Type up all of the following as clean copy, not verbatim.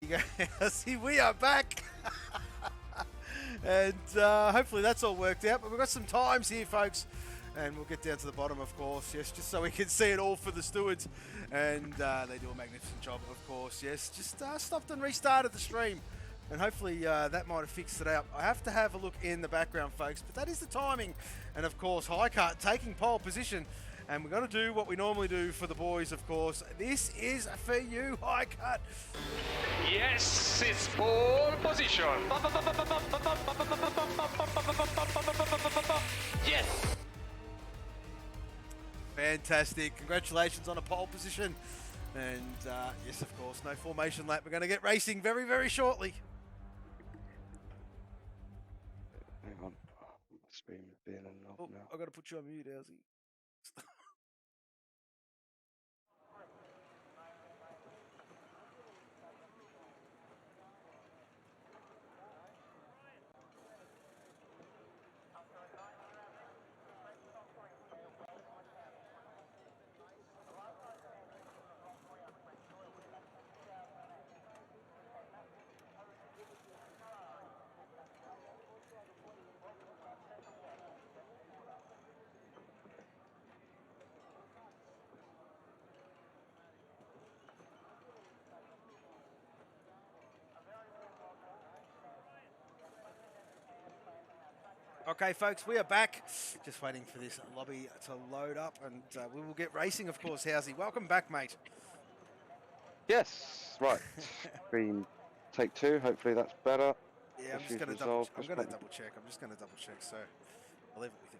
You go, see, we are back. And hopefully that's all worked out. But we've got some times here, folks. And we'll get down to the bottom, of course, yes, just so we can see it all for the stewards. And they do a magnificent job, of course, yes. Just stopped and restarted the stream. And hopefully that might have fixed it out. I have to have a look in the background, folks. But that is the timing. And, of course, Highcut taking pole position. And we're going to do what we normally do for the boys, of course. This is for you, Highcut. Yes, it's pole position. Yes. Fantastic. Congratulations on a pole position. And yes, of course, no formation lap. We're going to get racing very, very shortly. Hang on. My screen is being unlocked now. I've got to put you on mute, Elsie. Okay, folks, we are back. Just waiting for this lobby to load up, and we will get racing, of course, Housey. Welcome back, mate. Yes, right. Screen take two. Hopefully that's better. Yeah, I'm just going to double check. I'm just going to double check, so I'll leave it with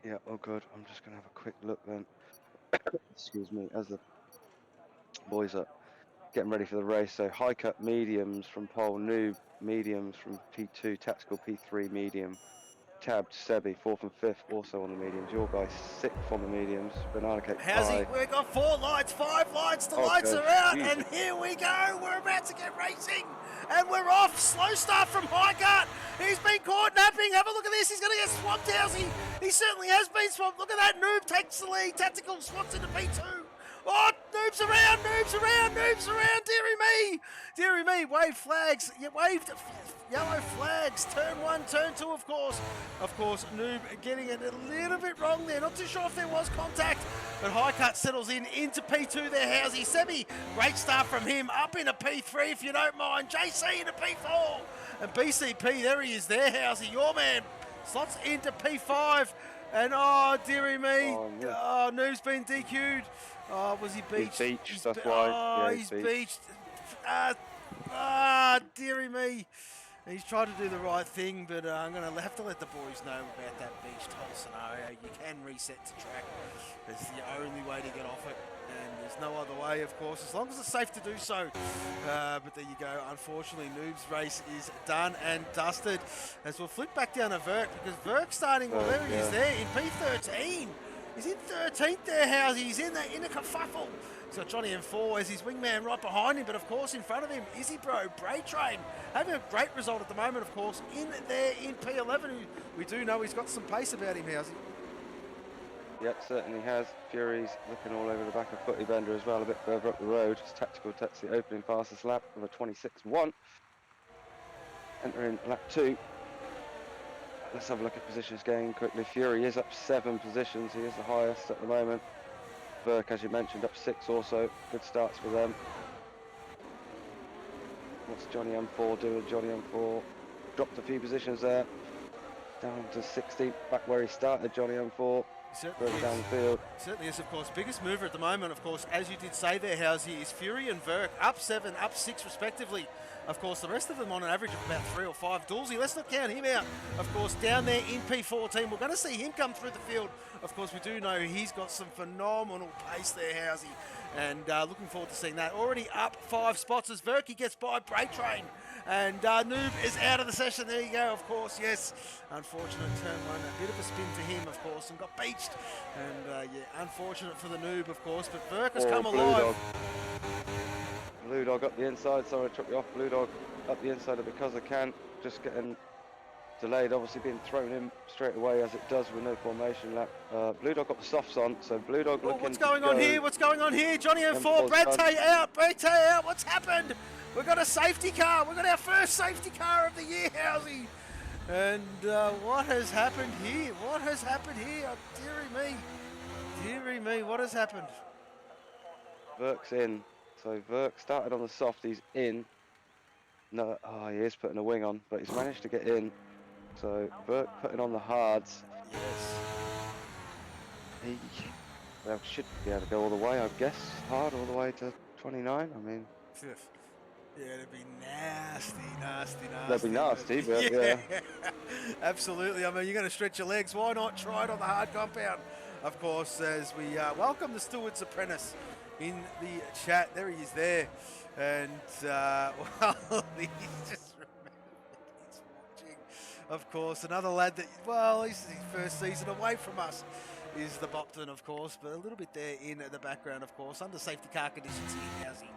you. Yeah, oh good. I'm just going to have a quick look then. Excuse me, as the boys are getting ready for the race. So high cut mediums from pole, noob mediums from P2, tactical P3 medium, tabbed Sebi 4th and 5th also on the mediums. Your guys 6th on the mediums. Banana cake Housey, we've got 4 lights, 5 lights. The lights are out, and here we go. We're about to get racing, and we're off. Slow start from Highcut. He's been caught napping. Have a look at this. He's going to get swamped, Housey. He certainly has been swamped. Look at that. Noob takes the lead. Tactical swats into P2. Oh, Noob's around, Noob's around, Noob's around. Deary me. Wave flags. You waved yellow flags. Turn 1, turn 2, of course. Of course, Noob getting it a little bit wrong there. Not too sure if there was contact, but Highcut settles into P2 there, Housey. Sebi, great start from him. Up into P3, if you don't mind. JC into P4. And BCP, there he is there, Housey. Your man slots into P5. And oh, dearie me. Oh, Noob's been DQ'd. Oh, was he beached? He's beached, that's why. Oh, yeah, he's beached. Dearie me. He's tried to do the right thing, but I'm going to have to let the boys know about that beached whole scenario. You can reset to track. It's the only way to get off it. And there's no other way, of course, as long as it's safe to do so. But there you go. Unfortunately, Noob's race is done and dusted. As we'll flip back down to Verk, because Verk's starting, well, there he is there in P13. He's in 13th there, Housey. He's in the kerfuffle. He's got Johnny M4 as his wingman right behind him, but of course in front of him, Izzy Bro, Bray Train, having a great result at the moment, of course, in there in P11. We do know he's got some pace about him, Housey. Yep, certainly has. Fury's looking all over the back of Footy Bender as well, a bit further up the road. It's Tactical takes the opening fastest lap of a 26.1. Entering lap 2. Let's have a look at positions going quickly. Fury is up 7 positions. He is the highest at the moment. Verk, as you mentioned, up 6 also. Good starts for them. What's Johnny M4 doing? Johnny M4 dropped a few positions there. Down to 60, back where he started, Johnny M4. Further down the field. Certainly is, of course. Biggest mover at the moment, of course, as you did say there, Housey, is Fury and Verk, up 7, up 6 respectively. Of course, the rest of them on an average of about 3 or 5. Dulzy, let's not count him out. Of course, down there in P14, we're going to see him come through the field. Of course, we do know he's got some phenomenal pace there, Housey. And looking forward to seeing that. Already up 5 spots as Verky gets by Bray Train. And Noob is out of the session. There you go, of course, yes. Unfortunate turn 1. A bit of a spin to him, of course, and got beached. And yeah, unfortunate for the Noob, of course. But Verk has come alive. Blue Dog up the inside. Sorry, I took you off. Blue Dog up the inside of because I can. Just getting delayed, obviously being thrown in straight away as it does with no formation lap. Blue Dog got the softs on, so Blue Dog looking what's going on here? What's going on here? Johnny and 4, M4's Brad done. Tay out, Brad Tay out. What's happened? We've got a safety car. We've got our first safety car of the year, Housey. And what has happened here? What has happened here? Oh, dearie me. Dearie me, what has happened? Verk's in. So Verk started on the soft, he's in. No, oh, he is putting a wing on, but he's managed to get in. So Verk putting on the hards. Yes. He should be able to go all the way, I guess. Hard all the way to 29. I mean, yeah, it'd be nasty. that'd be nasty, but yeah. Absolutely. I mean, you're going to stretch your legs. Why not try it on the hard compound? Of course, as we welcome the Steward's Apprentice in the chat. There he is there. And, well, he's just he's watching. Of course, another lad that, well, he's his first season away from us is the Bopton, of course, but a little bit there in the background, of course, under safety car conditions here, Housey.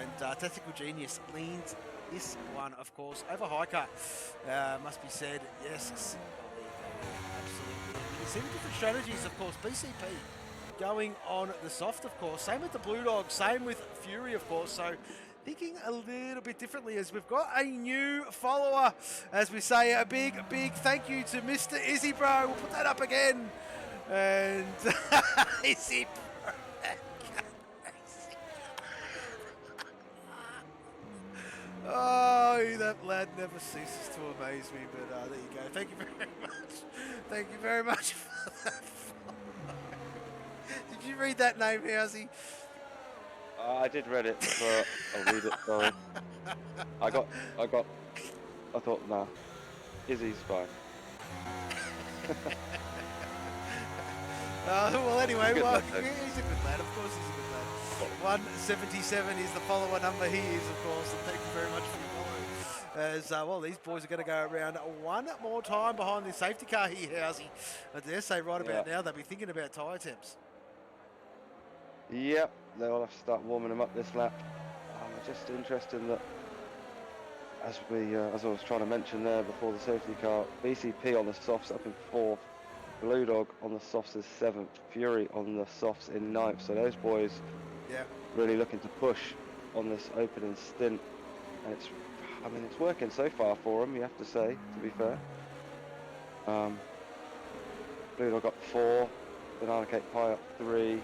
And Tactical Genius leans this one, of course, over Hiker. Must be said, yes, absolutely. You can see the different strategies, of course. BCP going on the soft, of course. Same with the Blue Dog, same with Fury, of course. So thinking a little bit differently as we've got a new follower. As we say, a big thank you to Mr. Izzy Bro. We'll put that up again. And Izzy Bro. Oh, that lad never ceases to amaze me. But there you go. Thank you very much. Thank you very much for that follow. Did you read that name, Housey? I did read it, but I'll read it, sorry. I thought, nah, Izzy's fine. Well, anyway, He's a good lad, he's a good lad. Of course, he's a good lad. 177 is the follower number he is, of course, and thank you very much for your follow. As well, these boys are going to go around one more time behind the safety car here, Housey. I dare say right about now they'll be thinking about tyre temps. Yep, they'll have to start warming them up this lap. Just interesting that, as I was trying to mention there before the safety car, BCP on the softs up in 4th, Blue Dog on the softs is 7th, Fury on the softs in 9th. So those boys really looking to push on this opening stint, and it's working so far for them, you have to say, to be fair. Blue Dog up 4, Banana Cake Pie up 3,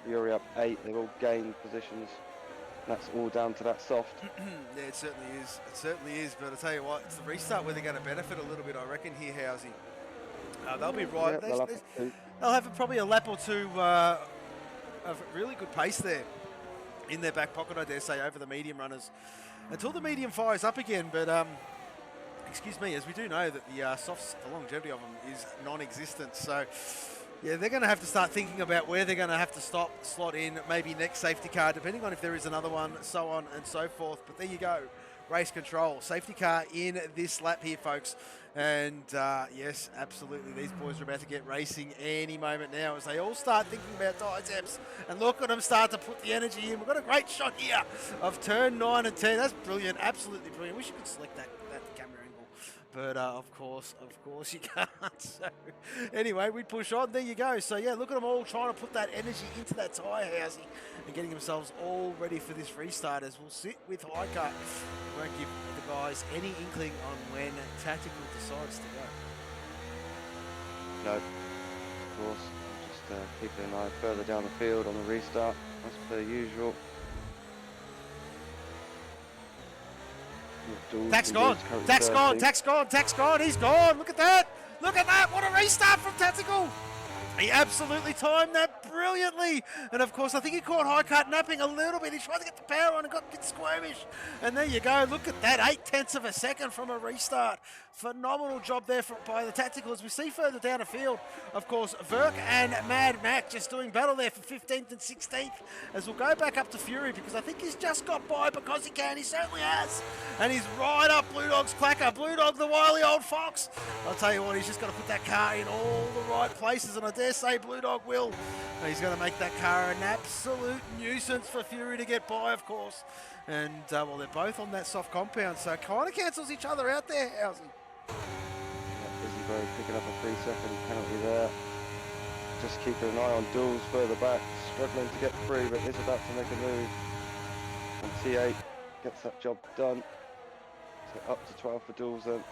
Fury up 8. They've all gained positions. That's all down to that soft. Yeah, it certainly is. It certainly is. But I tell you what, it's the restart where they're going to benefit a little bit, I reckon, here, Housey. They'll be right. Yep, they'll have probably a lap or two of really good pace there in their back pocket, I dare say, over the medium runners until the medium fires up again. But excuse me, as we do know that the softs, the longevity of them is non-existent. So yeah, they're going to have to start thinking about where they're going to have to slot in, maybe next safety car, depending on if there is another one, so on and so forth. But there you go, race control, safety car in this lap here, folks. And yes, absolutely, these boys are about to get racing any moment now as they all start thinking about tyre temps. And look at them start to put the energy in. We've got a great shot here of turn 9 and 10. That's brilliant, absolutely brilliant. Wish you could select that camera angle. But of course you can't. So anyway, we push on. There you go. So yeah, look at them all trying to put that energy into that tyre housing and getting themselves all ready for this restart as we'll sit with Hiker. Won't give the guys any inkling on when Tactical decides to go. No, of course. Just keeping an eye further down the field on the restart, as per usual. Tax gone, he's gone. Look at that, what a restart from Tactical. He absolutely timed that brilliantly. And of course, I think he caught Hiker napping a little bit. He tried to get the power on and got a bit squirmish. And there you go. Look at that, 0.8 of a second from a restart. Phenomenal job there by the Tactical. As we see further down the field, of course, Verk and Mad Mac just doing battle there for 15th and 16th. As we'll go back up to Fury because I think he's just got by because he can. He certainly has. And he's right up Blue Dog's clacker. Blue Dog, the wily old fox. I'll tell you what, he's just got to put that car in all the right places. And I dare say Blue Dog will. He's going to make that car an absolute nuisance for Fury to get by, of course. And, well, they're both on that soft compound, so it kind of cancels each other out there, Housey. Bro picking up a 3-second penalty there. Just keeping an eye on Dools further back, struggling to get free, but is about to make a move. And T8 gets that job done. So up to 12 for Dools then.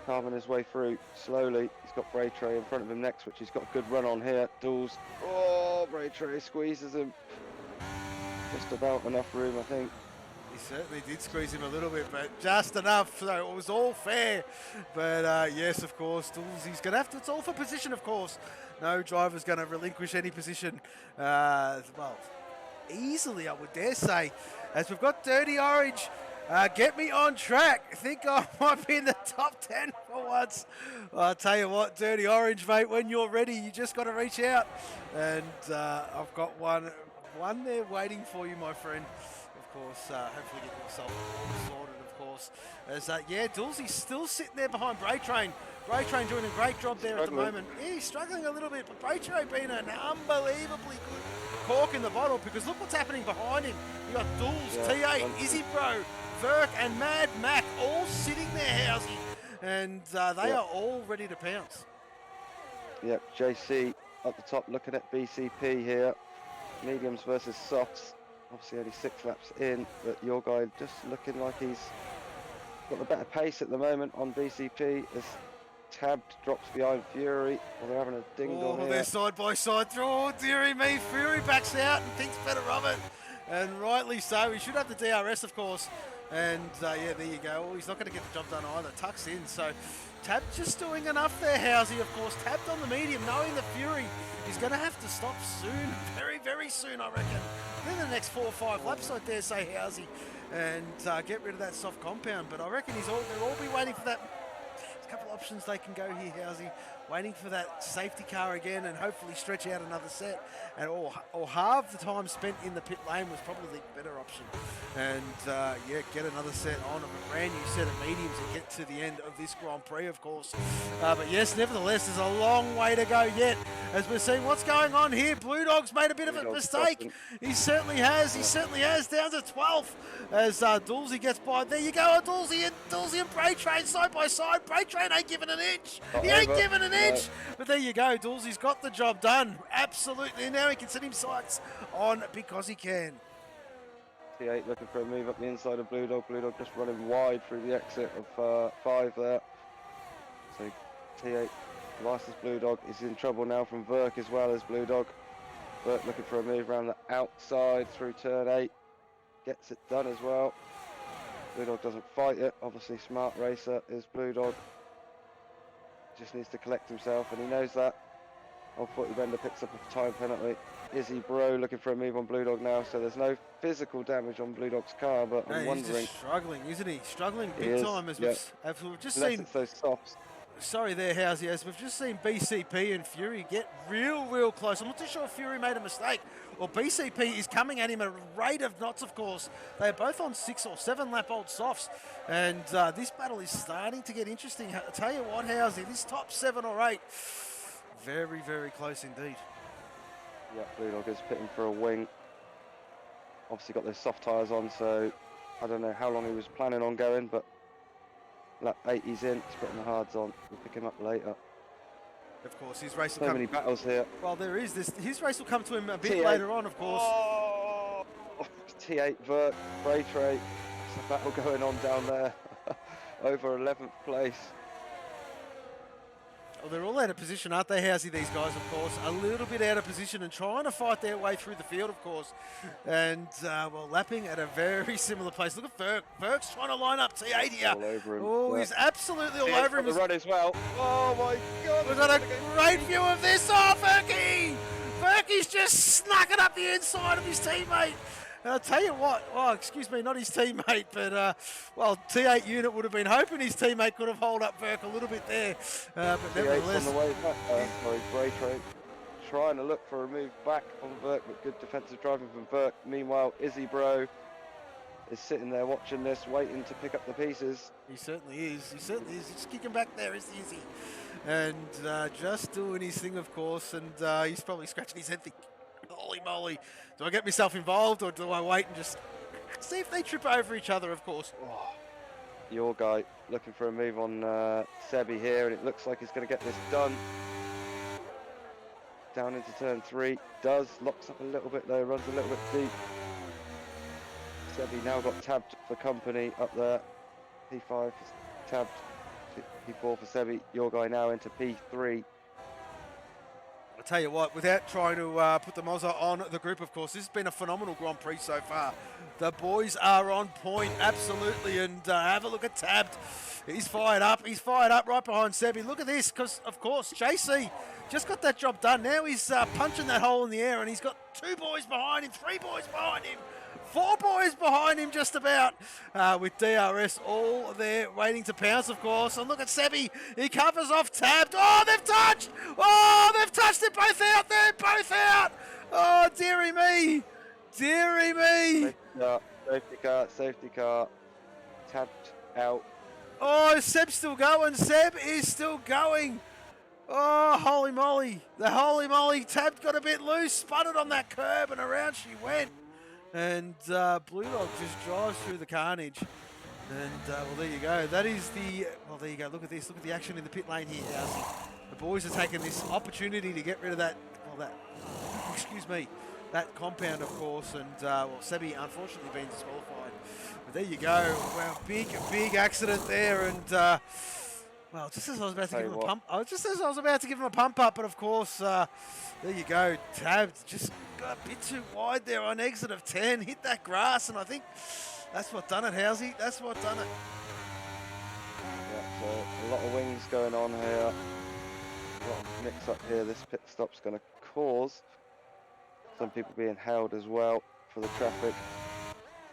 Carving his way through slowly. He's got Braytray in front of him next, which he's got a good run on here. Dools. Oh, Braytray squeezes him. Just about enough room, I think. He certainly did squeeze him a little bit, but just enough, so it was all fair. But yes, of course, he's going to have to, it's all for position, of course. No driver's going to relinquish any position, well, easily, I would dare say. As we've got Dirty Orange, get me on track. I think I might be in the top 10 for once. I'll tell you what, Dirty Orange, mate, when you're ready, you just got to reach out. And I've got one there waiting for you, my friend. Of course, hopefully get yourself sorted, of course. As yeah, Dulcie's still sitting there behind Braytrain. Braytrain doing a great job there at the moment. Yeah, he's struggling a little bit, but Braytrain being an unbelievably good cork in the bottle, because look what's happening behind him. You got Dulce, T8, Izzy Bro, Verk and Mad Mac all sitting there, Housey, and they are all ready to pounce. Yep, JC up the top looking at BCP here. Mediums versus softs. Obviously only 6 laps in, but your guy just looking like he's got the better pace at the moment on BCP as Tab drops behind Fury. Well, they're having a ding-dong here. They're side by side. Oh, dearie me. Fury backs out and thinks better of it. And rightly so. He should have the DRS, of course. And yeah, there you go. Well, he's not going to get the job done either. Tucks in. So Tab just doing enough there, Housey, of course. Tabbed on the medium, knowing the Fury is going to have to stop soon. Very, very soon, I reckon. In the next 4 or 5 laps, I dare say, Housey, and get rid of that soft compound. But I reckon they'll all be waiting for that. There's a couple of options they can go here, Housey. Waiting for that safety car again and hopefully stretch out another set. And or halve the time spent in the pit lane was probably the better option. And yeah, get another set on of a brand new set of mediums and get to the end of this Grand Prix, of course. But yes, nevertheless, there's a long way to go yet. As we're seeing what's going on here, Blue Dog's made a bit of a mistake. He certainly has. He certainly has. Down to 12th as Dulcie gets by. There you go, Dulcie and Braytrain side by side. Braytrain ain't giving an inch. He ain't giving an inch. But there you go. Dulcie's got the job done. Absolutely. Now he can set his sights on because he can. T8 looking for a move up the inside of Blue Dog. Blue Dog just running wide through the exit of 5 there. So T8, licensed Blue Dog, is in trouble now from Verk as well as Blue Dog. Verk looking for a move around the outside through turn 8. Gets it done as well. Blue Dog doesn't fight it. Obviously smart racer is Blue Dog. Just needs to collect himself and he knows that. Old Footy Bender picks up a time penalty. Izzy Bro looking for a move on Blue Dog now, so there's no physical damage on Blue Dog's car, but I'm wondering. He's just struggling, isn't he? Struggling big time as we've just unless seen. It's those softs. Sorry there, Housey, as we've just seen BCP and Fury get real close. I'm not too sure if Fury made a mistake or BCP is coming at him at a rate of knots, of course. They're both on 6 or 7 lap old softs, and this battle is starting to get interesting. I tell you what, Housey, this top 7 or 8, very close indeed. Yeah, Blue Dog is pitting for a wing. Obviously got those soft tyres on, so I don't know how long he was planning on going, but lap 8 he's in, he's putting the hards on. We'll pick him up later. Of course, his race will so many battles here. Well, there is. His race will come to him a bit later on, of course. Oh, T8 Verk, Braytray. There's a battle going on down there. Over 11th place. Well, they're all out of position, aren't they, Housey, these guys, of course? A little bit out of position and trying to fight their way through the field, of course. And, well, lapping at a very similar place. Look at Verk. Verk's trying to line up T8 here. All over him. Oh, he's absolutely all over him. The run as well. Oh, my God. We've got a great view of this. Oh, Verky! Verky's just snuck it up the inside of his teammate. And I'll tell you what, oh, excuse me, not his teammate, but, well, T8 unit would have been hoping his teammate could have held up Verk a little bit there. But nevertheless. On the way back, sorry, Braytray trying to look for a move back on Verk, but good defensive driving from Verk. Meanwhile, Izzy Bro is sitting there watching this, waiting to pick up the pieces. He certainly is. He certainly is. He's just kicking back there, is Izzy. And just doing his thing, of course, and he's probably scratching his head thinking, holy moly, do I get myself involved or do I wait and just see if they trip over each other, of course? Oh, Your guy looking for a move on Sebi here, and it looks like he's going to get this done. Down into turn 3, locks up a little bit though, runs a little bit deep. Sebi now got tabbed for company up there. P5 tabbed, P4 for Sebi. Your guy now into P3. I'll tell you what, without trying to put the Mozza on the group, of course, this has been a phenomenal Grand Prix so far. The boys are on point, absolutely, and have a look at Tabbed. He's fired up right behind Sebi. Look at this, because, of course, JC just got that job done. Now he's punching that hole in the air, and he's got 2 boys behind him, 3 boys behind him, 4 boys behind him just about, with DRS all there waiting to pounce, of course. And look at Sebi. He covers off Tabbed. Oh, they've touched. Oh, they've touched. They're both out. They're both out. Oh, dearie me. Dearie me. Safety car. Tabbed out. Oh, Seb's still going. Seb is still going. Oh, holy moly. The holy moly. Tabbed got a bit loose. Sputtered on that curb and around she went. And Blue Dog just drives through the carnage. And, well, there you go. That is the... Well, there you go. Look at this. Look at the action in the pit lane here, Housey. The boys are taking this opportunity to get rid of that... Well, that... Excuse me. That compound, of course. And, well, Sebi, unfortunately, being disqualified. But there you go. Well, big accident there. And, well, just as I was about to give him a pump... just as I was about to give him a pump up. But, of course, there you go. Tabbed just... got a bit too wide there on exit of 10, hit that grass, and I think that's what done it, Housey. That's what done it. Yeah, so a lot of wings going on here. A lot of mix up here. This pit stop's going to cause some people being held as well for the traffic.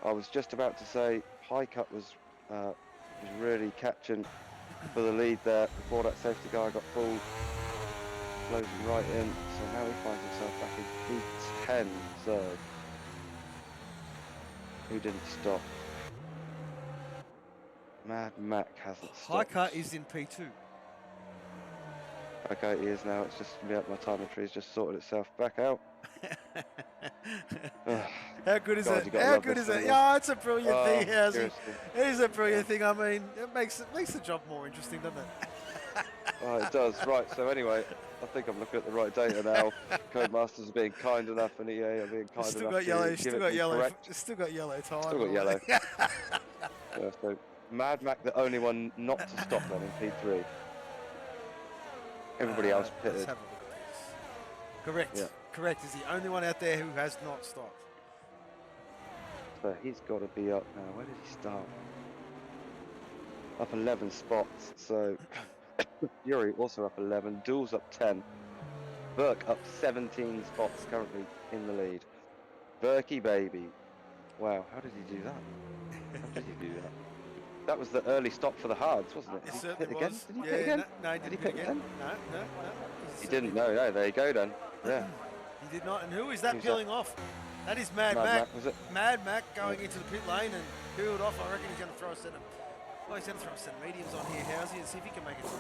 I was just about to say High Cut was really catching for the lead there before that safety guy got pulled. Closing right in, so now he finds himself back in P10, so who didn't stop? Mad Mac hasn't stopped. Hiker is in P2. Okay, he is now. It's just me up. My timing tree's just sorted itself back out. How good is God, it? How good is it? Yeah, it's a brilliant thing, Housey. It is a brilliant thing. I mean, it makes the job more interesting, doesn't it? Oh, it does. Right. So anyway, I think I'm looking at the right data now. Codemasters are being kind enough, and EA are being kind still enough got yellow. to Still give got it yellow. correct. Still got yellow time. Still got yellow. Yeah, so Mad Mac, the only one not to stop then in P3. Everybody else pitted. Let's have a look at this. Correct. Yeah. Correct. Is the only one out there who has not stopped. So he's got to be up now. Where did he start? Up 11 spots. So Yuri also up 11. Duel's up 10. Burke up 17 spots currently in the lead. Berkey baby. Wow, how did he do that? How did he do that? That was the early stop for the hards, wasn't it? It Did he certainly pit was. again? Did he Yeah, pit again? No, he Did he didn't pit pit again? No. He didn't. No. There you go then. Yeah. He did not. And who is that Who's peeling off? That is Mad Mac. Mac, was it? Mad Mac going into the pit lane and peeled off. I reckon he's going to throw a set of... Well, he's going to throw a set of mediums on here, Housey, and see if he can make it to the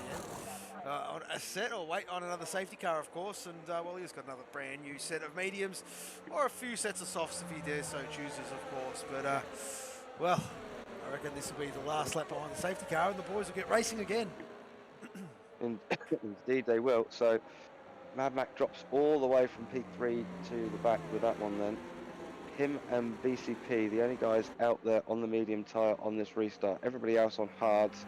end. On a set or wait on another safety car, of course. And, well, he's got another brand new set of mediums or a few sets of softs if he dares so chooses, of course. But, well, I reckon this will be the last lap behind the safety car and the boys will get racing again. Indeed they will. So Mad Mac drops all the way from P3 to the back with that one then. Him and BCP, the only guys out there on the medium tyre on this restart. Everybody else on hards,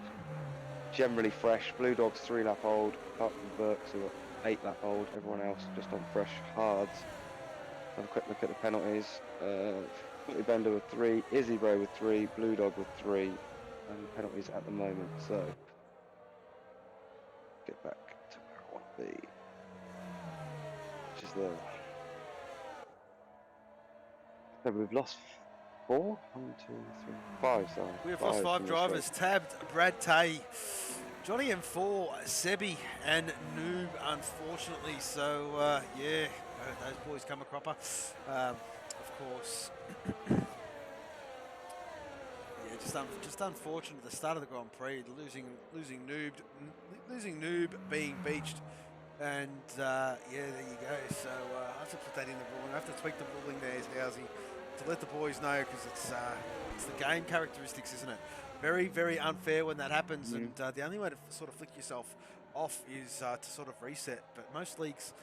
generally fresh. Blue Dog's 3 lap old, apart from Burks who are 8 lap old. Everyone else just on fresh hards. Have a quick look at the penalties. Footy Bender with 3, Izzy Bro with 3, Blue Dog with 3, and penalties at the moment. So get back to where I want to be, which is there. So we've lost 4? 1, 2, 3, 5. Sorry, We've lost 5 drivers. Tabbed, Brad Tay, Johnny M4, Sebi, and Noob, unfortunately. So yeah, those boys come a cropper. Of course. Yeah, just unfortunate at the start of the Grand Prix, losing Noob being beached, and yeah, there you go. So I have to put that in the ruling. I have to tweak the ruling there, Housey, to let the boys know, because it's It's the game characteristics, isn't it? Very, very unfair when that happens, and the only way to sort of flick yourself off is to sort of reset. But most leagues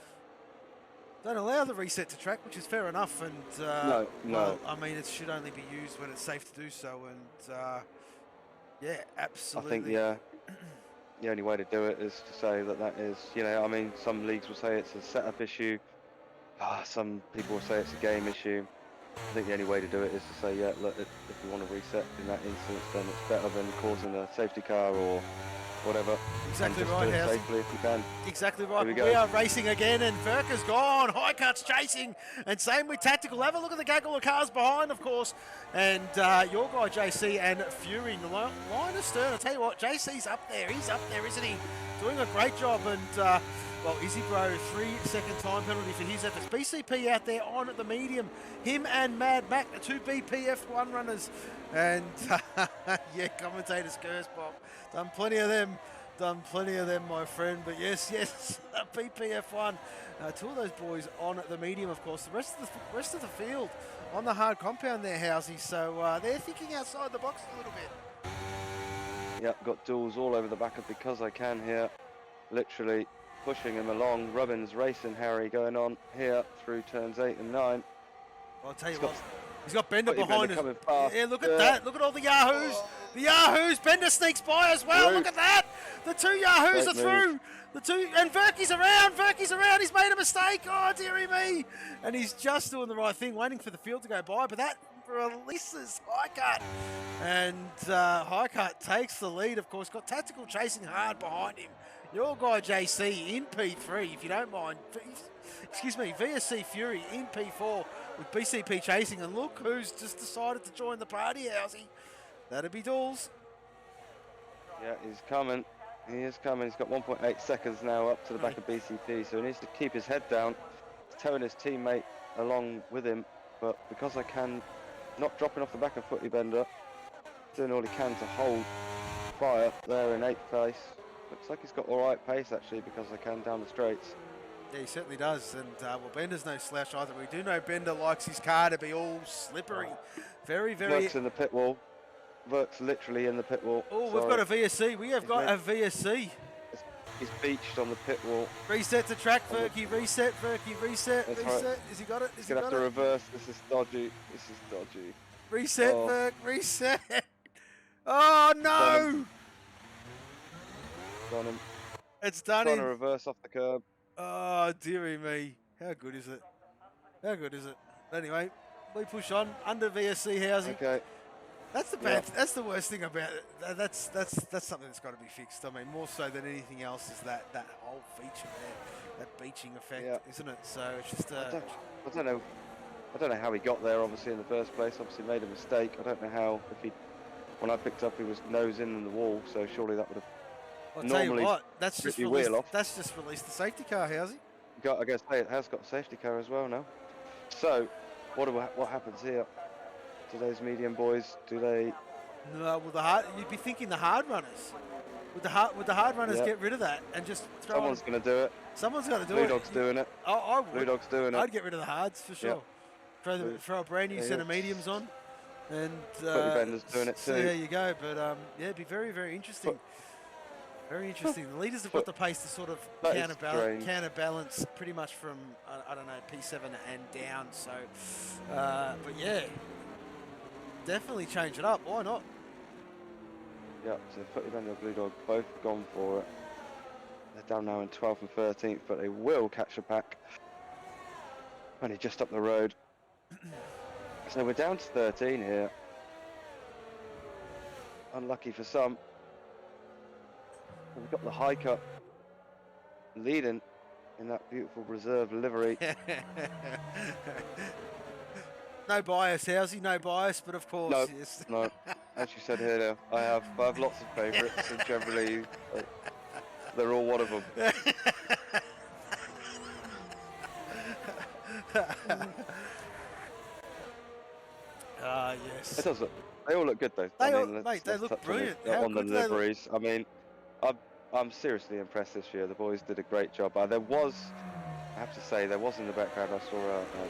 don't allow the reset to track, which is fair enough. And No. well, I mean, it should only be used when it's safe to do so. And yeah, absolutely. I think the only way to do it is to say that is, you know, I mean, some leagues will say it's a setup issue. Some people will say it's a game issue. I think the only way to do it is to say, yeah, look, if you want to reset in that instance, then it's better than causing a safety car or whatever. Exactly and right, just do it Housey. safely if you can. Exactly right. Here We are racing again, and Verka's gone. Highcut's chasing, and same with Tactical. Have a look at the gaggle of cars behind, of course. And your guy, JC, and Fury in the line astern. I tell you what, JC's up there. He's up there, isn't he? Doing a great job. And, well, Izzy Bro, 3-second time penalty for his efforts. BCP out there on at the medium. Him and Mad Mac, the two BPF1 runners. And, yeah, commentator's curse, Bob. Done plenty of them. My friend. But yes, BPF1. Two of those boys on at the medium, of course. The rest of the field on the hard compound there, Housey. So they're thinking outside the box a little bit. Yep, got duels all over the back of Because I Can here. Literally pushing him along. Rubbins racing Harry going on here through turns 8 and 9. I'll tell you what. He's got Bender behind us. Yeah, look at Yeah. that. Look at all the Yahoos. The Yahoos. Bender sneaks by as well. Look at that. The two Yahoos are through. And Verky's around. He's made a mistake. Oh, dearie me. And he's just doing the right thing, waiting for the field to go by. But that releases Highcut. And Highcut takes the lead, of course. Got Tactical chasing hard behind him. Your guy, JC, in P3, if you don't mind. Excuse me, VSC Fury in P4 with BCP chasing. And look who's just decided to join the party, Housey. That'd be Dools. Yeah, he's coming. He is coming. He's got 1.8 seconds now up to the back of BCP, so he needs to keep his head down. He's towing his teammate along with him, but Because I Can, not dropping off the back of Footy Bender, doing all he can to hold fire there in 8th place. Looks like he's got alright pace actually, Because I Can down the straights. Yeah, he certainly does. And, well, Bender's no slouch either. We do know Bender likes his car to be all slippery. Very, very... Works in the pit wall. Works literally in the pit wall. Oh, we've got a VSC. We have got a VSC. He's beached on the pit wall. Reset to track, Verky. Reset, Verky. Reset. That's Reset. right. Has he got it? He's going to have to reverse. This is dodgy. Reset, Oh. Verk. Reset. Oh, no. Got him. It's done Trying to him. reverse off the curb. Oh, dearie me. How good is it? Anyway, we push on. Under VSC Housing. Okay. That's the bad. Yeah. That's the worst thing about it. That's something that's got to be fixed. I mean, more so than anything else is that whole feature there, that beaching effect, isn't it? So it's just. I don't know how he got there. Obviously, in the first place, obviously made a mistake. I don't know how. When I picked up, he was nose in the wall. So surely that would have. I'll tell you what. That's just released. That's just released the safety car, Housey. I guess it has got a safety car as well now. So, what happens here? Today's medium boys, do they? No, well, you'd be thinking the hard runners. Would the hard runners get rid of that and just throw? Someone's going to do it. Someone's going to do Blue it. Dog's doing it. I would. Blue Dog's doing it. I'd get rid of the hards for sure. Yeah. Throw a brand new set of mediums on, and Footy Bender's doing it too. So there you go. But yeah, it'd be very, very interesting. Very interesting. The leaders have got the pace to sort of counterbalance pretty much from I don't know, P7 and down. So, but yeah. Definitely change it up. Why not? Yeah, so Footy Bender and Blue Dog both gone for it. They're down now in 12th and 13th, but they will catch a pack. Only just up the road. So we're down to 13 here. Unlucky for some. We've got the Highcut leading in that beautiful reserve livery. No bias, Housey, no bias, but of course, no, yes. No, as you said here, I have lots of favourites, and generally they're all one of them. Yes. It does look. They all look good though. They look brilliant. On the liveries. I mean, I'm seriously impressed this year. The boys did a great job. There was a have to say there was in the background. I saw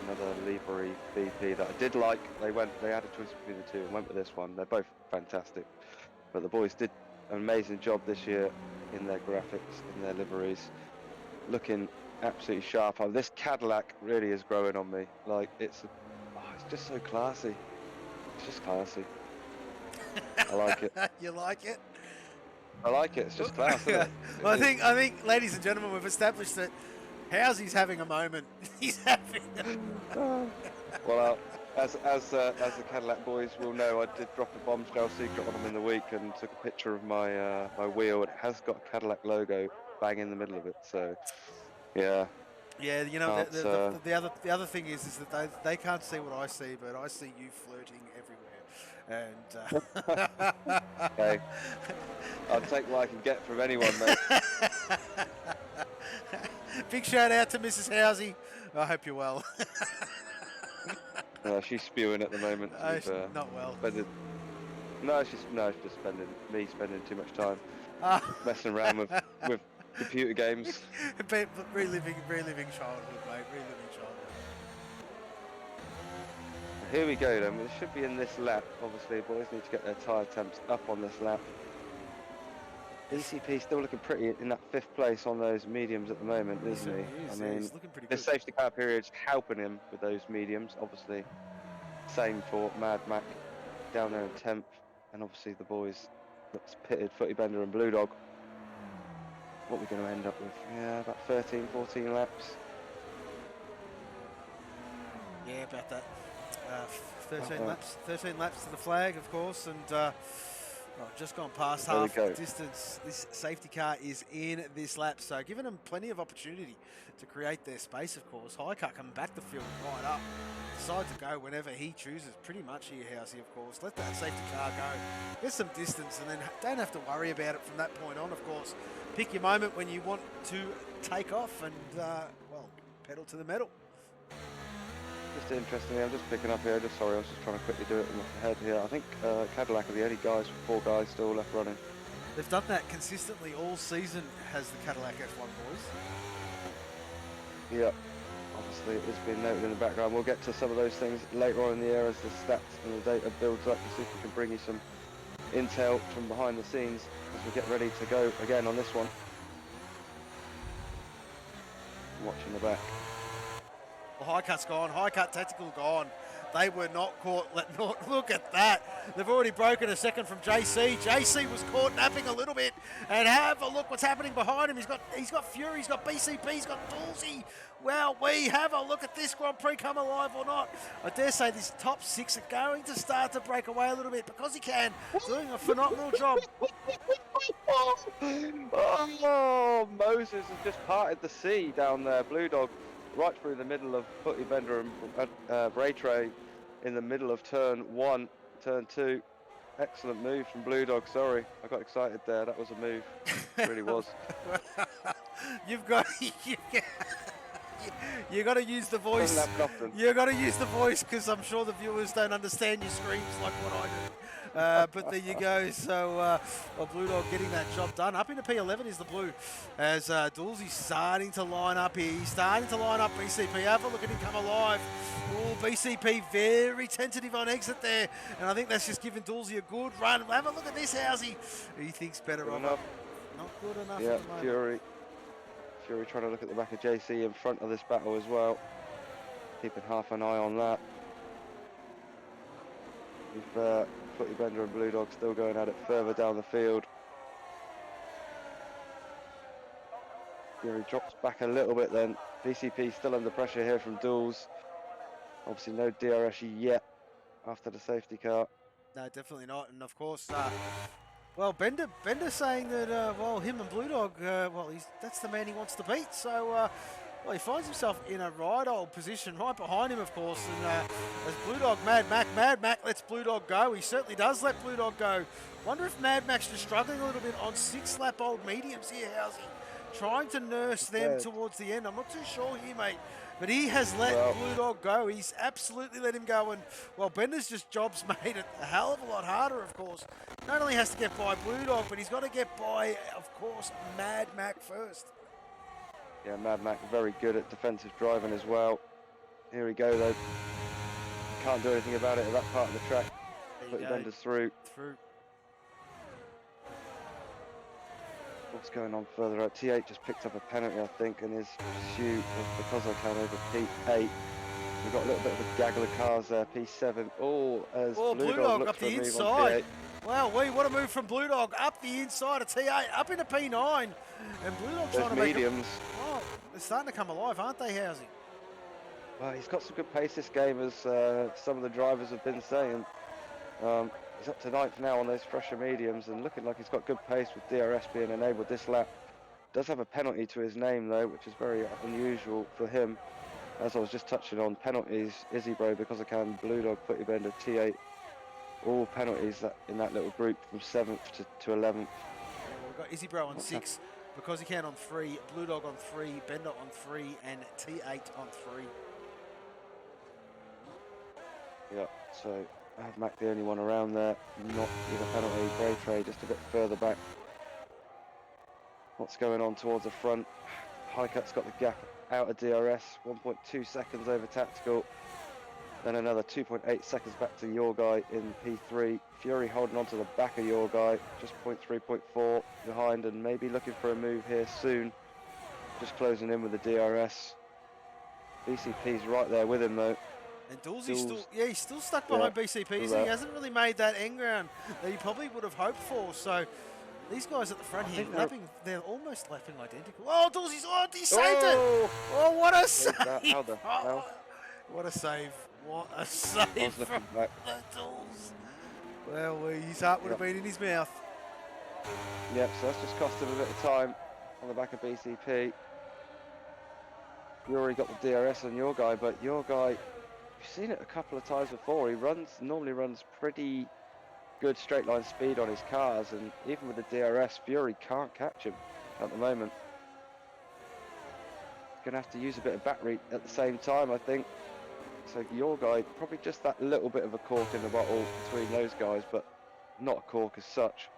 another livery BP that I did like. They had a choice between the two and went with this one. They're both fantastic, but the boys did an amazing job this year in their graphics, in their liveries, looking absolutely sharp. Oh, this Cadillac really is growing on me. Like it's just so classy. It's just classy. I like it. You like it? I like it. It's just class, isn't it? Well, I think, ladies and gentlemen, we've established that Housie's having a moment. He's having a moment. Well, as the Cadillac boys will know, I did drop a bombshell secret on them in the week and took a picture of my my wheel. It has got a Cadillac logo bang in the middle of it. So, yeah. Yeah, you know, the other thing is that they can't see what I see, but I see you flirting everywhere. And Okay. I'll take what I can get from anyone, mate. Big shout out to Mrs. Housie. I hope you're well. She's spewing at the moment. She's not well. No, she's just spending too much time messing around with computer games. reliving childhood, mate. Reliving childhood. Here we go then. It should be in this lap. Obviously, boys need to get their tyre temps up on this lap. BCP still looking pretty in that 5th place on those mediums at the moment, isn't he? I mean, he's looking pretty this good. safety car period's helping him with those mediums. Obviously, same for Mad Mac down there in 10th, and obviously the boys that's pitted, Footy Bender and Blue Dog. What we're going to end up with? Yeah, about 13, 14 laps. Yeah, about that. 13 laps. 13 laps to the flag, of course, and. Just gone past half the distance. This safety car is in this lap, so giving them plenty of opportunity to create their space, of course. Highcut coming back the field right up. Decide to go whenever he chooses, pretty much here, Housey, of course. Let that safety car go. Get some distance, and then don't have to worry about it from that point on, of course. Pick your moment when you want to take off and, well, pedal to the metal. Just interestingly, I'm just picking up here. Sorry, I was just trying to quickly do it in my head here. I think Cadillac are the only guys, 4 guys still left running. They've done that consistently all season, has the Cadillac F1 boys. Yeah, obviously it's been noted in the background. We'll get to some of those things later on in the year as the stats and the data builds up to see if we can bring you some intel from behind the scenes as we get ready to go again on this one. Watching the back. Well, Highcut's gone. Highcut Tactical gone. They were not caught. Look at that. They've already broken a second from JC. JC was caught napping a little bit. And have a look what's happening behind him. He's got Fury, he's got BCP, he's got Dulcie. Well, we have a look at this Grand Prix come alive or not. I dare say this top 6 are going to start to break away a little bit because he can. Doing a phenomenal job. Oh, Moses has just parted the sea down there. Blue Dog right through the middle of Footy Bender and Ray Tray in the middle of turn 1, turn 2. Excellent move from Blue Dog. Sorry, I got excited there. That was a move. It really was. You've got you got to use the voice. You got to use the voice because I'm sure the viewers don't understand your screams like what I do. But there you go. So, well, Blue Dog getting that job done. Up into P11 is the blue as Dulcie's starting to line up here. He's starting to line up BCP. Have a look at him come alive. Oh, BCP very tentative on exit there. And I think that's just giving Dulcie a good run. Have a look at this, Housey. He thinks better of him. Not good enough yeah, at the moment. Fury trying to look at the back of JC in front of this battle as well. Keeping half an eye on that. With Footy Bender and Blue Dog still going at it further down the field. Fury drops back a little bit then. BCP still under pressure here from Dools. Obviously no DRS yet after the safety car. No, definitely not. And of course, well, Bender saying that, well, him and Blue Dog, well, that's the man he wants to beat. So, well, he finds himself in a right old position right behind him, of course. And as Blue Dog, Mad Mac lets Blue Dog go. He certainly does let Blue Dog go. Wonder if Mad Mac's just struggling a little bit on 6-lap-old mediums here, how's he? Trying to nurse them towards the end. I'm not too sure here, mate. But he has let Blue Dog go. He's absolutely let him go. And, well, Bender's just job's made it a hell of a lot harder, of course. Not only has to get by Blue Dog, but he's got to get by, of course, Mad Mac first. Yeah, Mad Mac very good at defensive driving as well. Here we go though. Can't do anything about it at that part of the track. There you Footy go. benders through. Through. What's going on further out? T8 just picked up a penalty, I think, in his pursuit of because I can over P8. We've got a little bit of a gaggle of cars there. P7. Oh, as Blue Dog looks up for a the move on inside. P8. Wow, what a move from Blue Dog up the inside of T8, up into P9, and Blue Dog trying to mediums. make oh, they're starting to come alive, aren't they, Housey? Well, he's got some good pace this game, as some of the drivers have been saying. He's up to 9th now on those fresher mediums and looking like he's got good pace with DRS being enabled this lap. Does have a penalty to his name though, which is very unusual for him. As I was just touching on, penalties, Izzy Bro, because I can, Blue Dog, Footy Bender, T8, all penalties that in that little group from 7th to 11th. We've got Izzy Bro on 6, because he can on 3, Blue Dog on 3, Bender on 3, and T8 on 3. Yeah, so Mad Mac the only one around there, not with a penalty. Brave Trade just a bit further back. What's going on towards the front? Highcut's got the gap out of DRS, 1.2 seconds over Tactical. Then another 2.8 seconds back to your guy in P3. Fury holding on to the back of your guy, just 0.3, 0.4 behind, and maybe looking for a move here soon. Just closing in with the DRS. BCP's right there with him though. And Dulls, he's still stuck behind BCP. He hasn't really made that end ground that he probably would have hoped for. So these guys at the front here, they're almost lapping identical. Oh, Dulls, he saved it! Oh, what a save! How the hell? What a save! What a save from the Dulls! Well, his heart would have been in his mouth. Yep, so that's just cost him a bit of time on the back of BCP. You already got the DRS on your guy, but your guy, you've seen it a couple of times before. He normally runs pretty good straight line speed on his cars, and even with the DRS, Fury can't catch him at the moment. Gonna have to use a bit of battery at the same time, I think. So your guy, probably just that little bit of a cork in the bottle between those guys, but not a cork as such.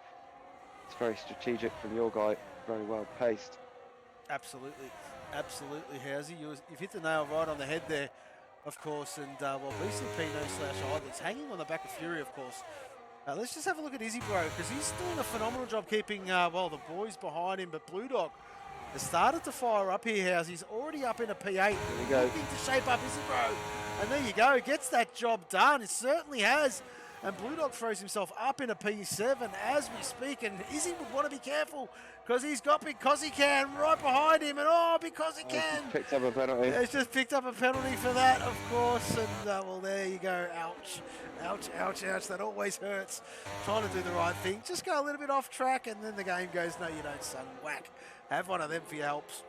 It's very strategic from your guy, very well paced. Absolutely, absolutely, Housey. You've hit the nail right on the head there, of course. And well, BCP no/Idlers hanging on the back of Fury, of course. Let's just have a look at Izzy Bro, because he's doing a phenomenal job keeping well the boys behind him. But Blue Dog has started to fire up here, House. He's already up in a P8, looking to shape up Izzy Bro. And there you go, gets that job done. It certainly has. And Blue Dog throws himself up in a P7 as we speak. And Izzy would want to be careful, because he's got Because He Can right behind him. And Because He Can. Picked up a penalty. He's just picked up a penalty for that, of course. And well, there you go. Ouch. Ouch, ouch, ouch. That always hurts. Trying to do the right thing. Just go a little bit off track, and then the game goes, no, you don't, son. Whack. Have one of them for your helps.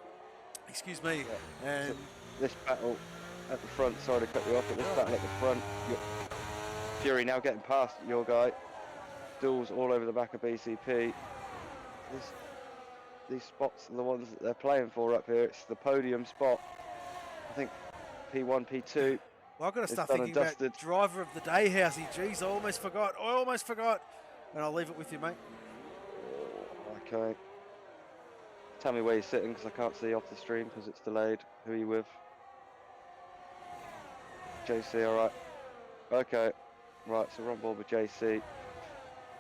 Excuse me. Yeah. And so this battle at the front, sorry to cut you off, but this battle at the front, Fury now getting past your guy. Duels all over the back of BCP. These spots are the ones that they're playing for up here. It's the podium spot. I think P1, P2. Well, I've got to start thinking about driver of the day, Housey. Jeez, I almost forgot. And I'll leave it with you, mate. Okay. Tell me where you're sitting, because I can't see off the stream because it's delayed. Who are you with? JC, alright. Okay. Right, so we're on board with JC.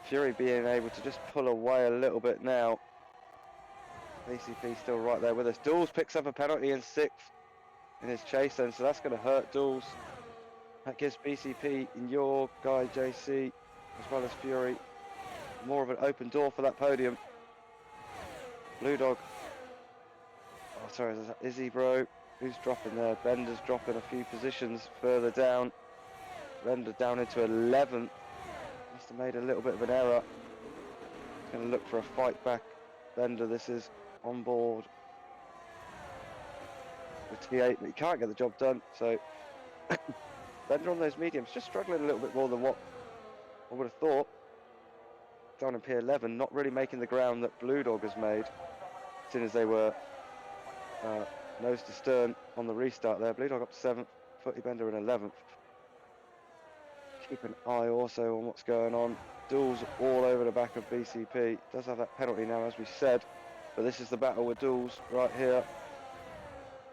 Fury being able to just pull away a little bit now. BCP still right there with us. Duels picks up a penalty in 6th in his chase then, so that's going to hurt Duels. That gives BCP and your guy JC, as well as Fury, more of an open door for that podium. Blue Dog. Oh, sorry, is that Izzy Bro? Who's dropping there? Bender's dropping a few positions further down. Bender down into 11th. Must have made a little bit of an error. He's going to look for a fight back. Bender, this is on board with T8, but he can't get the job done. So Bender on those mediums, just struggling a little bit more than what I would have thought. Down in P11, not really making the ground that Blue Dog has made, as soon as they were nose to stern on the restart there. Blue Dog up to 7th, Footy Bender in 11th. Keep an eye also on what's going on. Duels all over the back of BCP. Does have that penalty now, as we said, but this is the battle with Duels right here.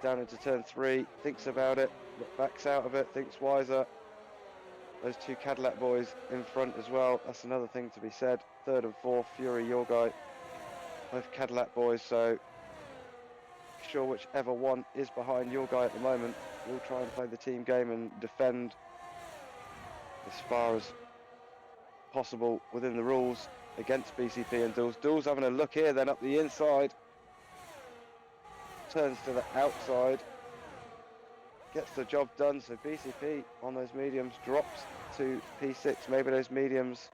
down into turn 3, thinks about it, backs out of it, thinks wiser. Those two Cadillac boys in front as well. That's another thing to be said. 3rd and 4th, Fury, your guy. Both Cadillac boys, so sure whichever one is behind your guy at the moment, we'll try and play the team game and defend as far as possible within the rules against BCP and Dools. Dools having a look here, then up the inside. Turns to the outside. Gets the job done, so BCP on those mediums drops to P6. Maybe those mediums.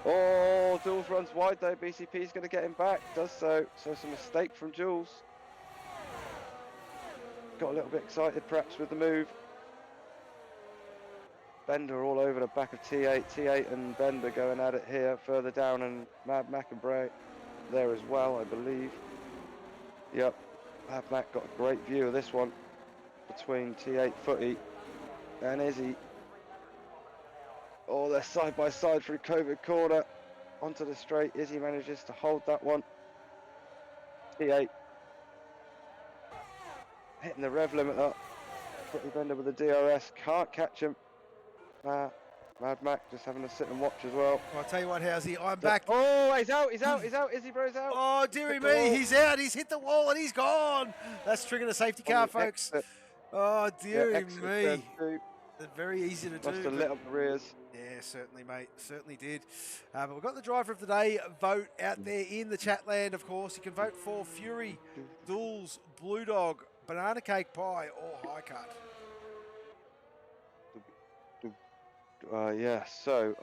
Oh, Jules runs wide though. BCP is going to get him back. Does so. So it's a mistake from Jules. Got a little bit excited perhaps with the move. Bender all over the back of T8. T8 and Bender going at it here further down, and Mad Mac and Bray there as well, I believe. Yep, Mad Mac got a great view of this one between T8 Footy and Izzy. Oh, they're side by side through COVID corner onto the straight. Izzy manages to hold that one. T8 hitting the rev limiter. Footy Bender with the DRS, can't catch him. Mad Mac just having to sit and watch as well. I'll tell you what, Housey, I'm back. Oh, he's out. Izzy Bro's out. Oh, dearie me, he's out. He's hit the wall and he's gone. That's triggered a safety car, folks. Oh, dearie me. Very easy to do. Must have lit up the rears. Yeah, certainly, mate. Certainly did. But we've got the driver of the day vote out there in the chat land, of course. You can vote for Fury, Dools, Blue Dog, Banana Cake Pie, or High Cut. Yeah, so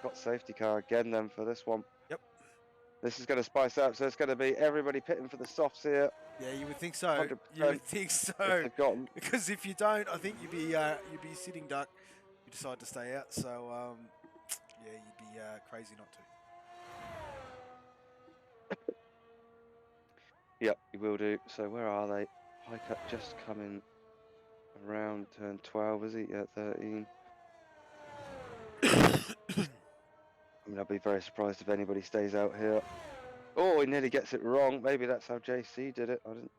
got safety car again then for this one. Yep. This is going to spice up, so it's going to be everybody pitting for the softs here. Yeah, you would think so. 100%. You would think so. Because if you don't, I think you'd be sitting duck. You decide to stay out. So yeah, you'd be crazy not to. Yep, you will do. So where are they? High Cut just coming around turn 12, is he? Yeah, 13. I mean, I'd be very surprised if anybody stays out here. Oh, he nearly gets it wrong. Maybe that's how JC did it. I didn't.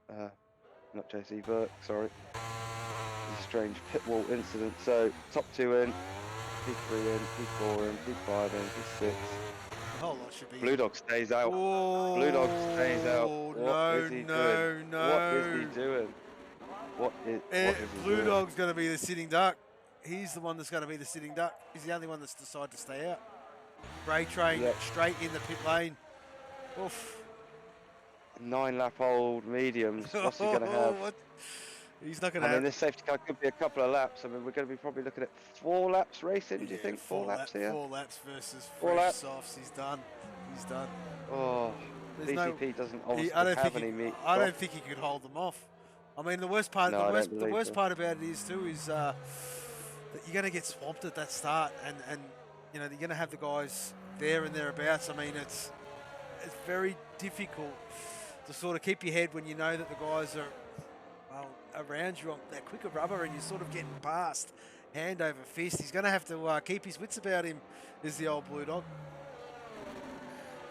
Not JC, Burke. Sorry. It's a strange pit wall incident. So top 2 in, P3 in, P4 in, P5 in, P6. The whole lot should be. Blue Dog stays out. Oh, Blue Dog stays out. What is he doing? No. What is he doing? What is Blue doing? Dog's going to be the sitting duck. He's the one that's going to be the sitting duck. He's the only one that's decided to stay out. Ray Train straight in the pit lane. Oof. 9-lap-old mediums. What's he going to have? What? He's not going to have... I mean, this safety car could be a couple of laps. I mean, we're going to be probably looking at 4 laps racing, do you think? 4 laps here? 4 laps versus 4 laps. Softs. He's done. He's done. Oh, There's BCP doesn't obviously have any meat. I don't think he could hold them off. I mean, the worst part about it is too is that you're going to get swamped at that start, and you know you're going to have the guys there and thereabouts. I mean, it's very difficult to sort of keep your head when you know that the guys are around you on that quicker rubber, and you're sort of getting past hand over fist. He's going to have to keep his wits about him, is the old Blue Dog.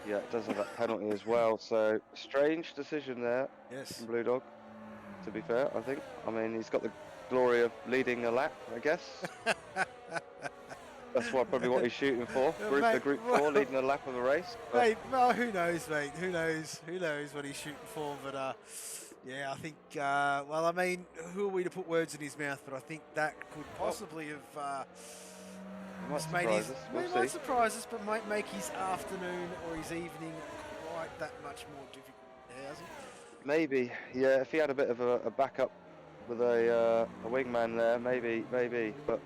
Yeah, it does have that penalty as well. So strange decision there. Yes. From Blue Dog. To be fair, I think. I mean, he's got the glory of leading a lap, I guess. That's probably what he's shooting for. Group 4, leading a lap of the race. Mate, well, who knows, mate? Who knows what he's shooting for? But yeah, I think. Well, I mean, who are we to put words in his mouth? But I think that could possibly have might surprise us, but might make his afternoon or his evening quite that much more difficult. Hasn't it? Maybe, yeah. If he had a bit of a backup with a wingman there, maybe. But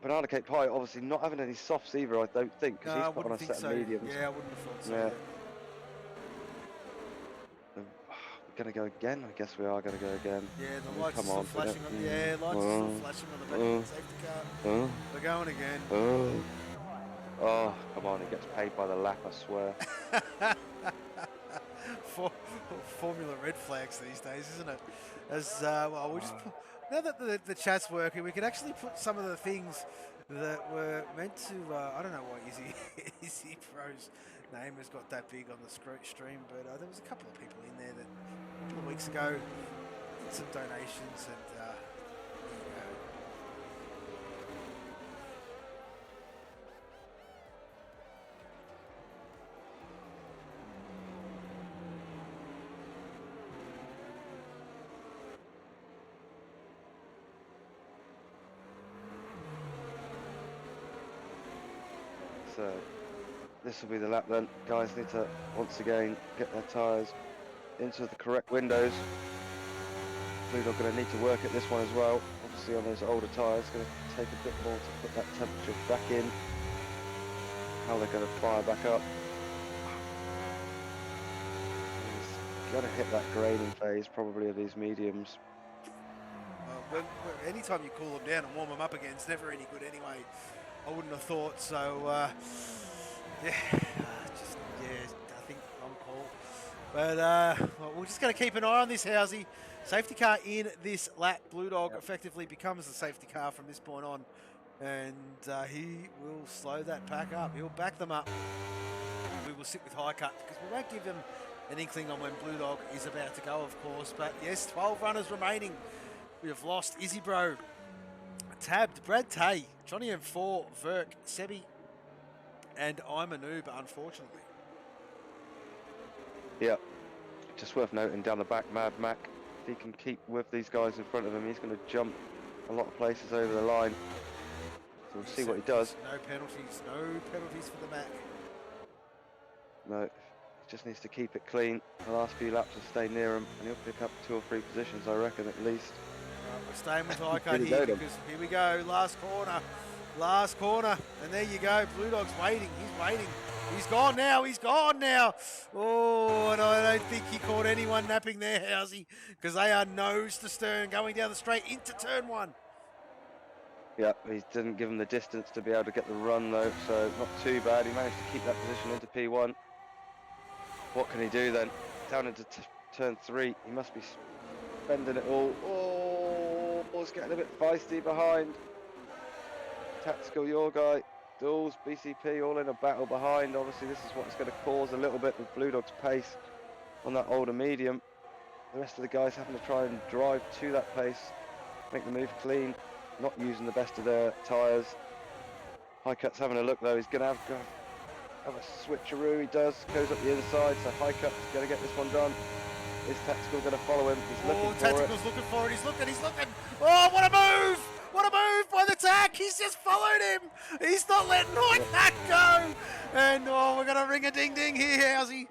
Banana Cake Pie obviously not having any softs either, I don't think, because he's got on a set of mediums. Yeah, I wouldn't have thought so. Yeah. We're going to go again? I guess we are going to go again. Yeah, the lights are still flashing on. Yeah, lights are still flashing on the back of the safety car. They're going again. Oh, come on, he gets paid by the lap, I swear. Formula red flags these days, isn't it? As well, we just now that the chat's working, we can actually put some of the things that were meant to. I don't know why Izzy Pro's name has got that big on the stream, but there was a couple of people in there that couple of weeks ago. Did some donations and there you go. So this will be the lap then. Guys need to once again get their tyres into the correct windows. Blue Dog going to need to work at this one as well. Obviously on those older tyres, going to take a bit more to put that temperature back in. How they're going to fire back up. He's going to hit that grading phase probably of these mediums. Anytime you cool them down and warm them up again, it's never any good anyway. I wouldn't have thought so. Yeah, I think wrong call. But well, we're just going to keep an eye on this, Housey. Safety car in this lap. Blue Dog effectively becomes the safety car from this point on, and he will slow that pack up. He'll back them up. We will sit with high cut because we won't give them an inkling on when Blue Dog is about to go, of course. But yes, 12 runners remaining. We have lost Izzy Bro, tabbed Brad Tay, Johnny M4, Verk, Sebi, and I'm a noob, unfortunately. Yeah, just worth noting down the back, Mad Mac, if he can keep with these guys in front of him, he's going to jump a lot of places over the line. So we'll see what he does. No penalties for the Mac. No, he just needs to keep it clean. The last few laps will stay near him, and he'll pick up 2 or 3 positions, I reckon, at least. We're staying with Highcut here because here we go, last corner, and there you go, Blue Dog's waiting, he's waiting, he's gone now, oh, and I don't think he caught anyone napping there, Housey, because they are nose to stern going down the straight into turn 1. Yeah, he didn't give him the distance to be able to get the run though, so not too bad. He managed to keep that position into P1. What can he do then? Down into turn 3, he must be spending it all. Oh, it's getting a bit feisty behind. Tactical, your guy, Dools, BCP, all in a battle behind. Obviously, this is what's going to cause a little bit of Blue Dog's pace on that older medium. The rest of the guys having to try and drive to that pace, make the move clean, not using the best of their tyres. Highcut's having a look though. He's going to have a switcheroo. He does, goes up the inside, so Highcut's going to get this one done. Is Tactical going to follow him? He's looking for it. Tactical's looking for it. He's looking. Oh, what a move! What a move by the Tac! He's just followed him. He's not letting Highcut go. And we're going to ring a ding ding here, Housey.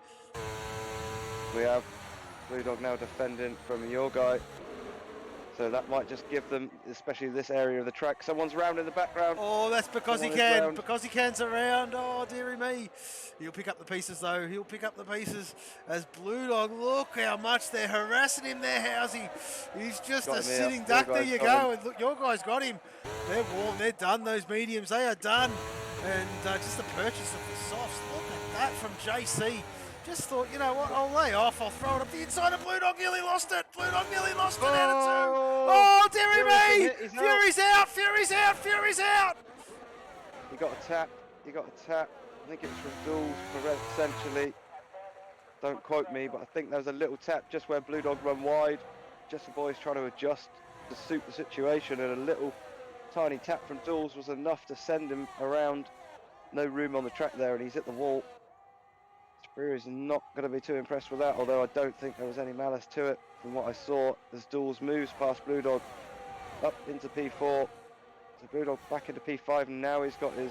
We have Blue Dog now defending from your guy. So that might just give them, especially this area of the track. Someone's round in the background. Oh, that's because he can. Because he can's around. Oh, dearie me. He'll pick up the pieces, though. He'll pick up the pieces as Blue Dog. Look how much they're harassing him there, Housey. He's just a sitting duck. There you go. And look, your guys got him. They're warm. They're done. Those mediums, they are done. And just the purchase of the softs. Look at that from JC. Just thought, you know what, I'll lay off, I'll throw it up the inside, and Blue Dog nearly lost it. Blue Dog nearly lost it out of 2. Oh, dearie me! Fury's out! He got a tap. I think it was from Dools, essentially. Don't quote me, but I think there was a little tap just where Blue Dog run wide. Just the boys trying to adjust to suit the situation, and a little tiny tap from Dools was enough to send him around. No room on the track there, and he's at the wall. Is not going to be too impressed with that, although I don't think there was any malice to it from what I saw as Dools moves past Blue Dog up into P4. So Blue Dog back into P5, and now he's got his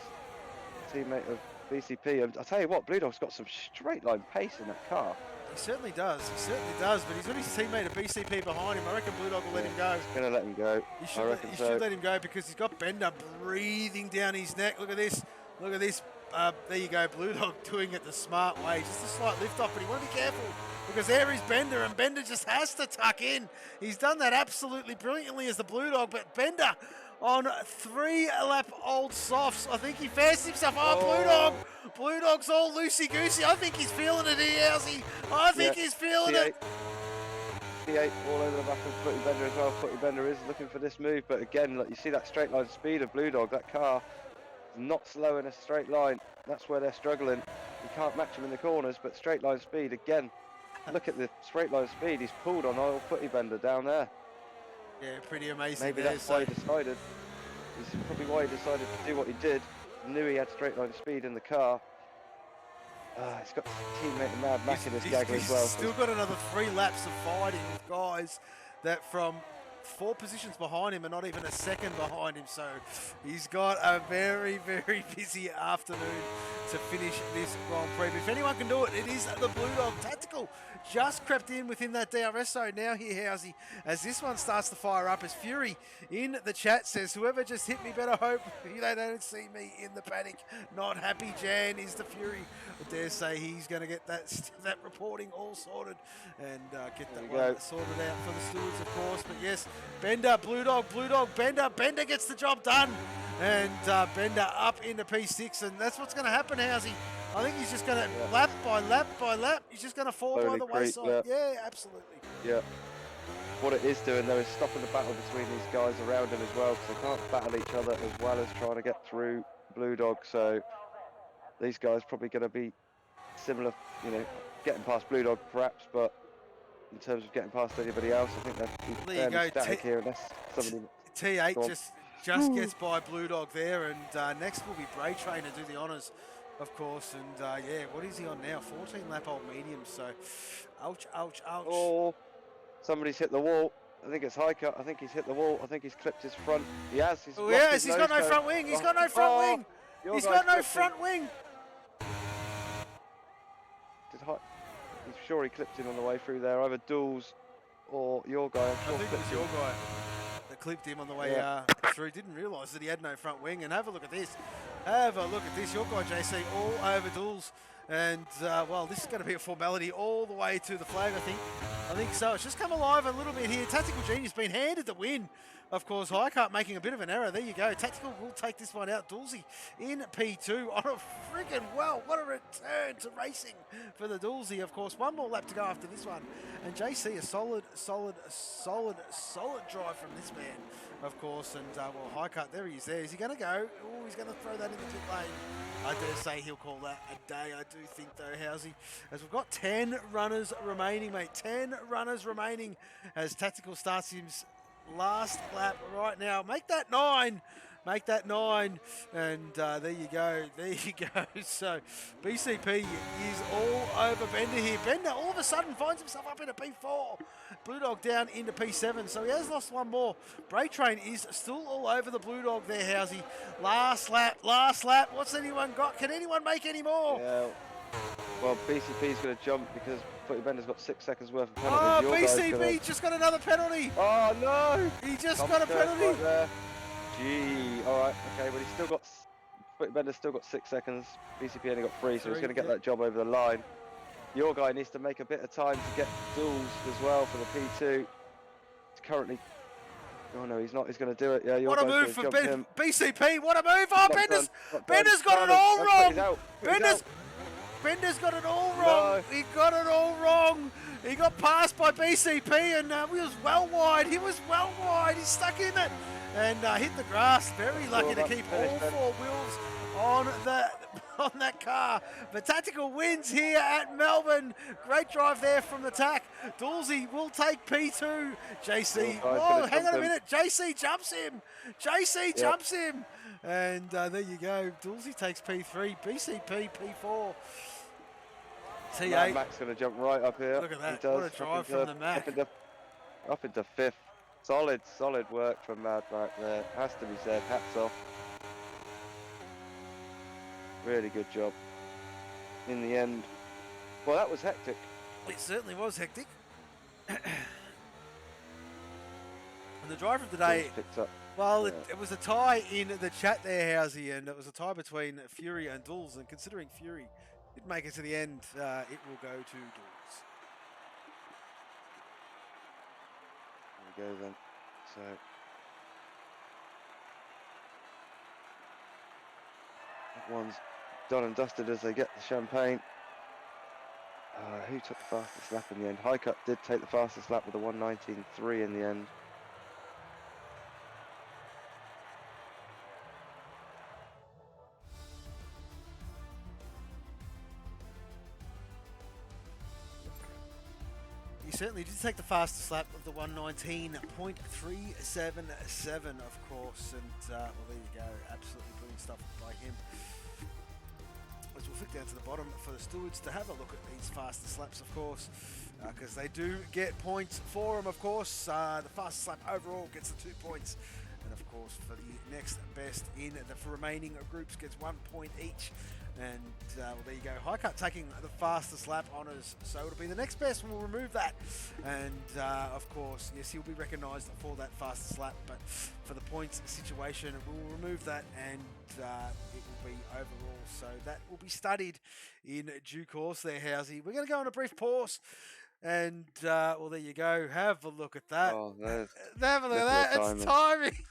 teammate of BCP. And I'll tell you what, Blue Dog's got some straight line pace in that car. He certainly does, but he's got his teammate of BCP behind him. I reckon Blue Dog will let him go. He's going to let him go. He should let him go because he's got Bender breathing down his neck. Look at this. There you go, Blue Dog doing it the smart way. Just a slight lift off, but you want to be careful because there is Bender, and Bender just has to tuck in. He's done that absolutely brilliantly as the Blue Dog, but Bender on 3-lap-old softs. I think he fancies himself. Blue Dog's all loosey-goosey. I think he's feeling it here, Housey. I think he's feeling it. P8 all over the back of Footy Bender as well. Footy Bender is looking for this move, but again, like you see that straight line speed of Blue Dog, that car not slow in a straight line. That's where they're struggling. You can't match them in the corners, but straight line speed again. look at the straight line speed. He's pulled on old footy bender down there. Yeah, pretty amazing. Maybe there, that's why he decided. This is probably why he decided to do what he did. Knew he had straight line speed in the car. He's got his teammate Mad Mac in his gaggle as well. He's still got another 3 laps of fighting with guys that from 4 positions behind him and not even a second behind him. So he's got a very, very busy afternoon to finish this Grand Prix. But if anyone can do it, it is the Blue Dog. Tactical just crept in within that DRS zone now here, Housey, as this one starts to fire up. As Fury in the chat says, whoever just hit me better hope they don't see me in the paddock. Not happy Jan is the Fury. I dare say he's going to get that reporting all sorted and get that one sorted out for the stewards, of course. But yes, Bender, Blue Dog, Bender gets the job done. And Bender up into P6, and that's what's going to happen, Housey. I think he's just going to lap by lap by lap, he's just going to fall by the wayside. Yeah, absolutely. Yeah. What it is doing, though, is stopping the battle between these guys around him as well, because they can't battle each other as well as trying to get through Blue Dog. So these guys probably going to be similar, you know, getting past Blue Dog perhaps, but in terms of getting past anybody else, I think they're fairly static here unless somebody... T8 just gets by Blue Dog there, and next will be Bray Train to do the honours, of course. And yeah, what is he on now? 14 lap old medium. So, ouch. Oh, somebody's hit the wall. I think it's Hiker. I think he's hit the wall. I think he's clipped his front. He has. He's he's got no front wing. He's got no front wing. He's got no front wing. He's sure he clipped him on the way through there. Either Duels or your guy. I think it was your guy that clipped him on the way through. Didn't realise that he had no front wing. And have a look at this. Your guy JC all over Duels. And well, this is going to be a formality all the way to the flag, I think so. It's just come alive a little bit here. Tactical Genius been handed the win. Of course, Highcart making a bit of an error. There you go. Tactical will take this one out. Dulcie in P2 on a friggin' what a return to racing for the Dulcie. Of course, one more lap to go after this one. And JC, a solid drive from this man, of course. And well, Highcart, there he is there. Is he going to go? Oh, he's going to throw that in the pit lane. I dare say he'll call that a day. I do think, though, Housey, as we've got 10 runners remaining, mate. 10 runners remaining as Tactical starts his last lap right now. Make that 9. Make that 9. And there you go. There you go. So BCP is all over Bender here. Bender all of a sudden finds himself up in a P4. Blue Dog down into P7. So he has lost one more. Bray Train is still all over the Blue Dog there, Housey. Last lap. What's anyone got? Can anyone make any more? Yeah. Well, BCP's going to jump because Footy Bender's got 6 seconds worth of Oh, penalties. BCP just got another penalty. Oh, no. He just got a penalty. Right there. Gee. All right. Okay. Well, he's still got... Footy Bender's still got 6 seconds. BCP only got 3, so he's going to get that job over the line. Your guy needs to make a bit of time to get duels as well for the P2. He's currently... Oh, no, he's not. He's going to do it. Yeah, your what a move from BCP. What a move. Oh, Bender's got it all wrong. Bender's got it all wrong. No. He got it all wrong. He got passed by BCP and he was well wide. He's stuck in it and hit the grass. Very lucky to keep all 4 wheels on that car. But Tactical wins here at Melbourne. Great drive there from the tack. Dulcie will take P2. JC, whoa, hang on a minute. JC jumps him. Jumps him. And there you go. Dulcie takes P3. BCP P4. T8. Mac's going to jump right up here. Look at that. What a drive from the Mac. Up into 5th. Solid work from Mad Mac there. Has to be said. Hats off. Really good job. In the end. Well, that was hectic. It certainly was hectic. And the driver of the day... Well, it was a tie in the chat there, Housey, and it was a tie between Fury and Dulls. And considering Fury did make it to the end, it will go to Dulls. There we go then. So that one's done and dusted as they get the champagne. Who took the fastest lap in the end? Highcut did take the fastest lap with a 1:19.3 in the end. certainly did take the fastest lap of the 119.377, of course. And, well, there you go. Absolutely brilliant stuff by him. As we'll flick down to the bottom for the stewards to have a look at these fastest laps, of course, because they do get points for them, of course. The fastest lap overall gets the 2 points. And of course, for the next best in the remaining groups gets 1 point each. And well, there you go. Highcut taking the fastest lap honours, so it'll be the next best. We'll remove that, and of course, yes, he'll be recognised for that fastest lap. But for the points situation, we'll remove that, and it will be overall. So that will be studied in due course. There, Housey. We're going to go on a brief pause. And, well, there you go. Have a look at that. Oh, there's Have a look at that. It's timing.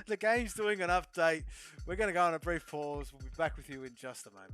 The game's doing an update. We're going to go on a brief pause. We'll be back with you in just a moment.